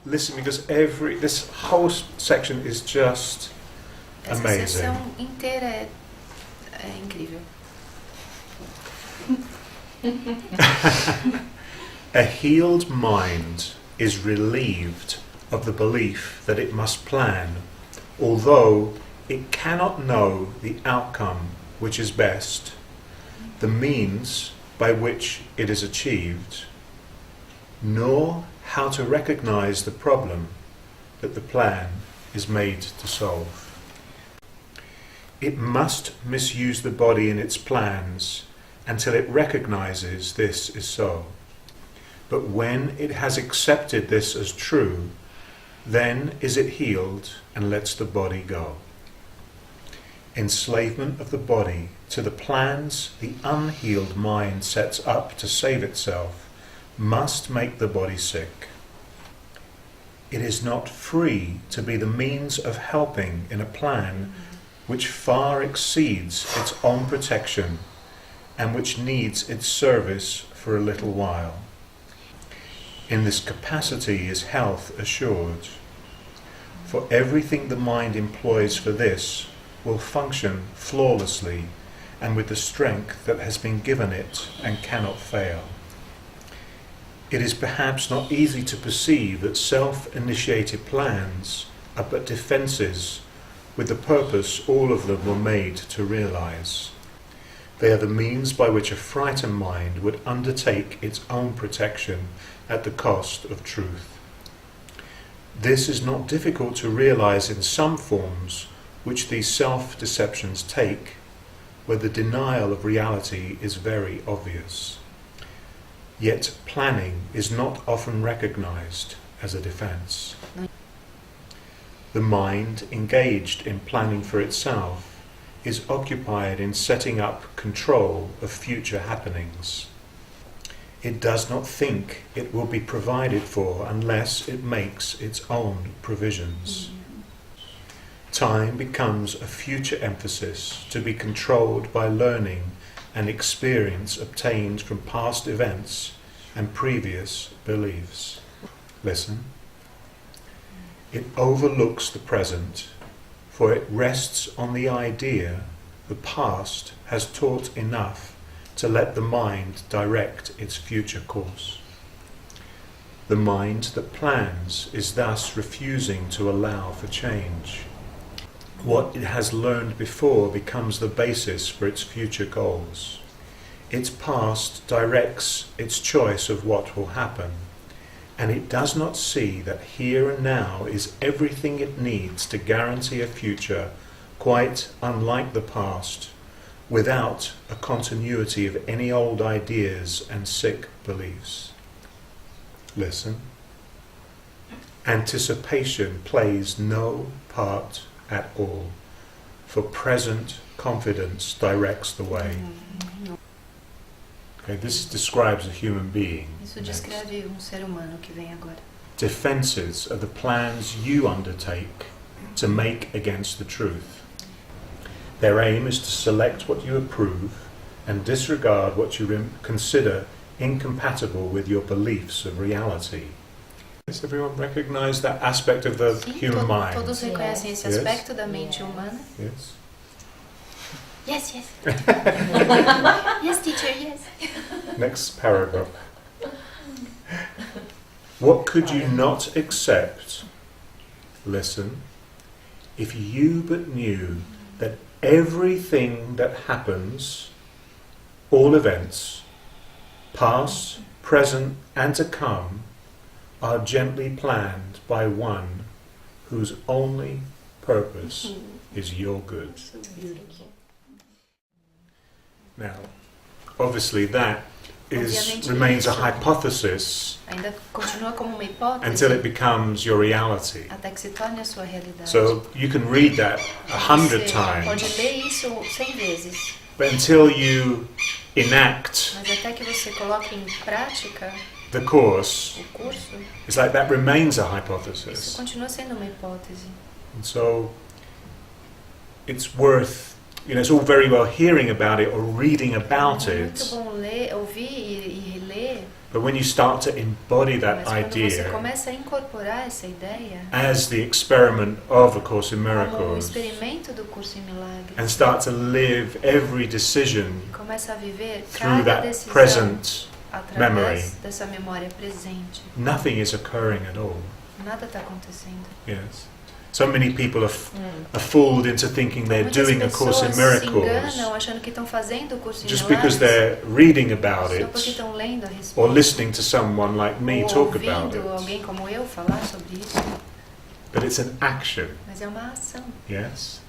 listen, because this whole section is just amazing. Essa seção inteira é incrível. A healed mind is relieved of the belief that it must plan, although it cannot know the outcome which is best, the means by which it is achieved, nor how to recognize the problem that the plan is made to solve. It must misuse the body in its plans until it recognizes this is so. But when it has accepted this as true, then is it healed and lets the body go. Enslavement of the body to the plans the unhealed mind sets up to save itself must make the body sick. It is not free to be the means of helping in a plan which far exceeds its own protection and which needs its service for a little while. In this capacity is health assured, for everything the mind employs for this will function flawlessly and with the strength that has been given it and cannot fail. It is perhaps not easy to perceive that self-initiated plans are but defences with the purpose all of them were made to realize. They are the means by which a frightened mind would undertake its own protection at the cost of truth. This is not difficult to realize in some forms which these self-deceptions take, where the denial of reality is very obvious. Yet planning is not often recognized as a defense. The mind engaged in planning for itself is occupied in setting up control of future happenings. It does not think it will be provided for unless it makes its own provisions. Time becomes a future emphasis to be controlled by learning and experience obtained from past events and previous beliefs. Listen. It overlooks the present, for it rests on the idea the past has taught enough to let the mind direct its future course. The mind that plans is thus refusing to allow for change. What it has learned before becomes the basis for its future goals. Its past directs its choice of what will happen, and it does not see that here and now is everything it needs to guarantee a future quite unlike the past, without a continuity of any old ideas and sick beliefs. Listen. Anticipation plays no part at all, for present confidence directs the way. Okay, this describes a human being. Isso descreve ser humano que vem agora. Defenses are the plans you undertake to make against the truth. Their aim is to select what you approve and disregard what you consider incompatible with your beliefs of reality. Does everyone recognize that aspect of the human mind? Todos reconhecem esse aspecto da mente humana? Yes. Yes, yes. Yes, teacher, yes. Next paragraph. What could you not accept, listen, if you but knew that everything that happens, all events, past, present, and to come, are gently planned by one whose only purpose is your good. Now, obviously that remains a hypothesis Ainda continua como uma hipótese until it becomes your reality. até que se torne a sua realidade. So you can read that 100 Você pode times, ler isso 100 vezes, but until you enact mas até que você coloque em prática the course, o curso, it's like that remains a isso hypothesis. continua sendo uma hipótese. And so it's worth, it's all very well hearing about it or reading about É muito it, bom ler, ouvir e reler, But when you start to embody that Mas quando você idea começa a incorporar essa ideia as the experiment of A Course in como o Miracles experimento do curso em milagres, and start to live every decision começa a viver through cada that decisão present através memory, dessa memória presente, nothing is occurring at all. nada está acontecendo. Yes. So many people are fooled into thinking they're Muitas doing A Course in pessoas se Miracles enganam achando que estão fazendo o curso em just milagres because they're reading about só porque it estão lendo a or respeito listening to someone like me ou talk about ouvindo it. alguém como eu falar sobre isso, But it's an action. mas é uma ação. Yes.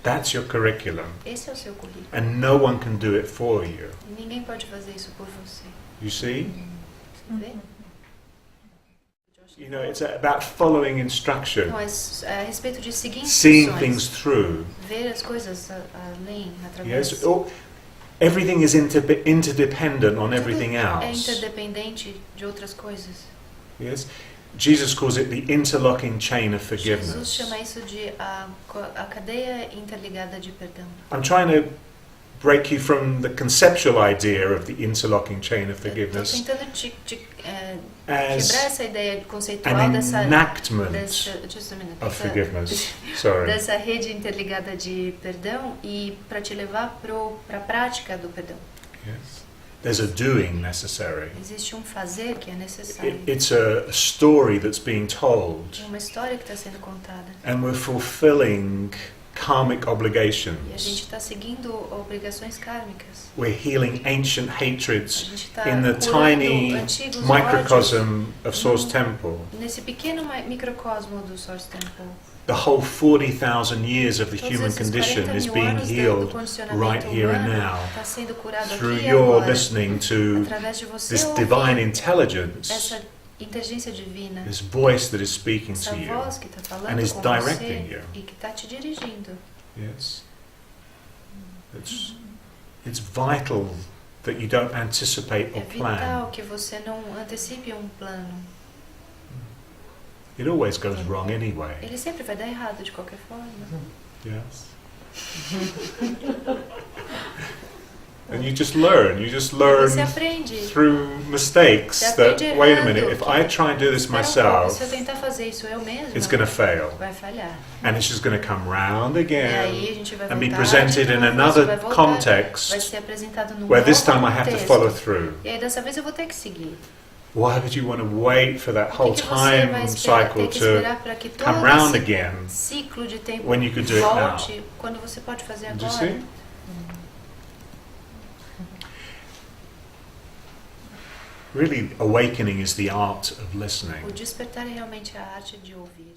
That's your curriculum. Esse é o seu currículo. And no one can do it for you. E ninguém pode fazer isso por você. You see? Você vê? You know, it's about following instruction, Mas a respeito de seguir seeing instruções, things through. ver as coisas além, através. Yes. Everything is interdependent on everything Tudo é else. interdependente de outras coisas. Yes. Jesus calls it the interlocking chain of Jesus forgiveness. chama isso de a cadeia interligada de perdão. I'm trying to break you from the conceptual idea of the interlocking chain of Estou forgiveness tentando as quebrar essa ideia conceitual an dessa enactment just a minute, of forgiveness. Sorry. dessa rede interligada de perdão e para te levar para a prática do perdão. Yes. There's a doing necessary. Existe um fazer que é necessário. It's a story that's being told, É uma história que está sendo contada. and we're fulfilling karmic E a obligations. gente está seguindo obrigações kármicas. We're healing ancient A hatreds gente está in the curando tiny antigos microcosm of Source Temple. ódios nesse pequeno microcosmo do Source Temple. The whole 40,000 years of the Todos human esses condition 40 is mil being anos do healed condicionamento right here and humano now está sendo curado through aqui e your agora, listening to através de você this ouvir divine intelligence, essa inteligência divina, this voice that is speaking essa to you. voz que está and falando is com directing você you. e que está te dirigindo. Yes. It's vital that you don't anticipate É or plan. vital que você não antecipe um plano. It always goes wrong anyway. Ele sempre vai dar errado de qualquer forma. Yes. And you just learn Você aprende. through mistakes Você that, aprende wait a errando, minute, if que- I try and do this Espera um pouco, myself, se eu tentar fazer isso eu mesma, it's going to fail. vai falhar. And it's just going to come round E again aí a gente vai and be voltar presented de in novo, isso another vai voltar, vai context ser apresentado num where this novo time I have to contexto. follow through. E aí dessa vez eu vou ter que seguir. Why would you want to wait for that Por whole que você vai time esperar, cycle ter que to esperar para que todo come round esse again ciclo de tempo when you could do it now? volte quando você pode fazer Do you agora? see? Really, awakening is the art of listening. O despertar é realmente a arte de ouvir.